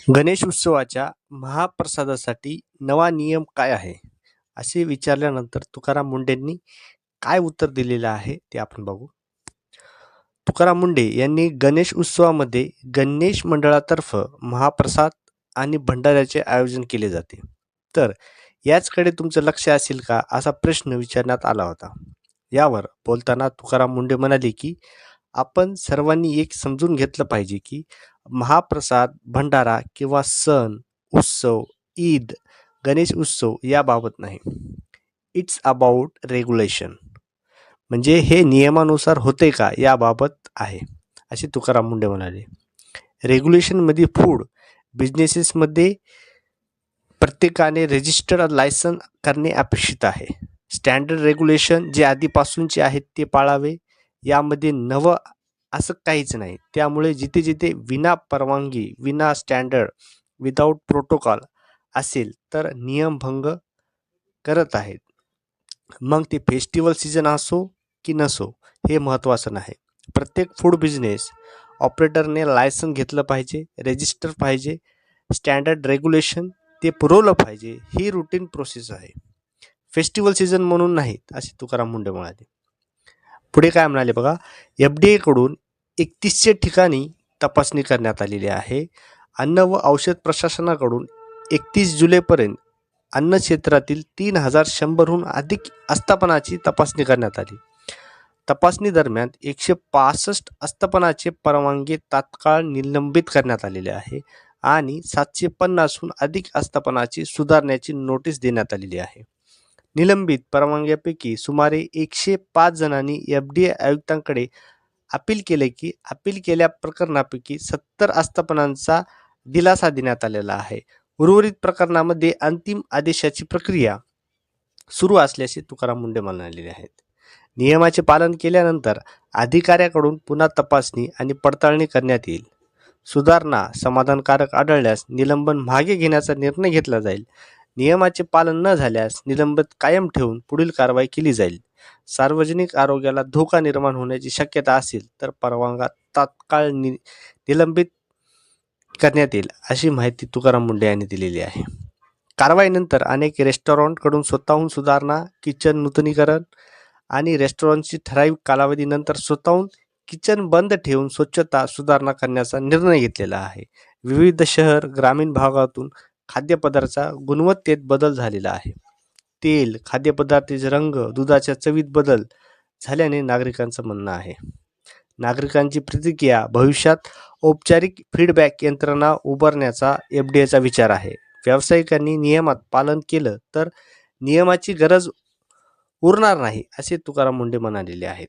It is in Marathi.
गणेश उत्सवाच्या महाप्रसादासाठी नवा नियम काय आहे? असे विचारल्यानंतर तुकाराम मुंडेंनी काय उत्तर दिलेलं आहे ते आपण बघू. तुकाराम मुंडे यांनी गणेश उत्सवामध्ये गणेश मंडळातर्फ महाप्रसाद आणि भंडाऱ्याचे आयोजन केले जाते. तर याचकडे तुमचं लक्ष असेल का असा प्रश्न विचारण्यात आला होता. यावर बोलताना तुकाराम मुंडे म्हणाले की आपण सर्वांनी एक समजून घेतलं पाहिजे की महाप्रसाद, भंडारा किंवा सण, उत्सव, ईद, गणेश उत्सव याबाबत नाही. It's about regulation. म्हणजे हे नियमानुसार होते का याबाबत आहे, असे तुकाराम मुंडे म्हणाले. रेग्युलेशनमध्ये फूड बिझनेसेसमध्ये प्रत्येकाने रजिस्टर्ड लायसन करणे अपेक्षित आहे. स्टँडर्ड रेग्युलेशन जे आधीपासूनचे आहेत ते पाळावे. यामध्ये नवं असं काहीच नाही. त्यामुळे जिथे जिथे विना परवानगी, विना स्टँडर्ड, विदाऊट प्रोटोकॉल असेल तर नियमभंग करत आहेत. मग ते फेस्टिवल सीझन असो की नसो हे महत्त्वाचं नाही. प्रत्येक फूड बिझनेस ऑपरेटरने लायसन घेतलं पाहिजे, रजिस्टर पाहिजे, स्टँडर्ड रेग्युलेशन ते पुरवलं पाहिजे. ही रुटीन प्रोसेस आहे. फेस्टिवल सीझन म्हणून नाहीत, असे तुकाराम मुंडे म्हणाले. पुढे काय म्हणाले बघा, FDA कडून 3100 ठिकाणी तपासणी करण्यात आलेली आहे. अन्न व औषध प्रशासनाकडून 31 जुलैपर्यंत अन्न क्षेत्रातील 3100हून अधिक आस्थापनाची तपासणी करण्यात आली. तपासणी दरम्यान 165 आस्थापनाचे परवानगी तात्काळ निलंबित करण्यात आलेले आहे आणि 750हून अधिक आस्थापनाची सुधारण्याची नोटीस देण्यात आलेली आहे. निलंबित परवानग्यापैकी सुमारे 105 जणांनी FDA आयुक्तांकडे अपील केले की अपील केल्या प्रकरणापैकी 70 आस्थापनांचा दिलासा देण्यात आलेला आहे. उर्वरित प्रकरणामध्ये अंतिम आदेशाची प्रक्रिया सुरू असल्याचे तुकाराम मुंडे म्हणालेले आहेत. नियमाचे पालन केल्यानंतर अधिकाऱ्याकडून पुन्हा तपासणी आणि पडताळणी करण्यात येईल. सुधारणा समाधानकारक आढळल्यास निलंबन मागे घेण्याचा निर्णय घेतला जाईल. नियमाचे पालन न झाल्यास निलंबित कायम ठेवून पुढील कारवाई केली जाईल. सार्वजनिक आरोग्याला धोका निर्माण होण्याची शक्यता असेल तर परवानगी तात्काळ निलंबित करण्यात येईल, अशी माहिती तुकाराम मुंडे यांनी दिलेली आहे. कारवाईनंतर अनेक रेस्टॉरंटकडून स्वतःहून सुधारणा, किचन नूतनीकरण आणि रेस्टॉरंटची ठराविक कालावधीनंतर स्वतःहून किचन बंद ठेवून स्वच्छता सुधारणा करण्याचा निर्णय घेतलेला आहे. विविध शहर, ग्रामीण भागातून खाद्यपदार्थाच्या गुणवत्तेत बदल झालेला आहे. तेल, खाद्यपदार्थाचे रंग, दुधाच्या चवीत बदल झाल्याने नागरिकांचं म्हणणं आहे. नागरिकांची प्रतिक्रिया, भविष्यात औपचारिक फीडबॅक यंत्रणा उभारण्याचा FDAचा विचार आहे. व्यावसायिकांनी नियमात पालन केलं तर नियमाची गरज उरणार नाही, असे तुकाराम मुंडे म्हणालेले आहेत.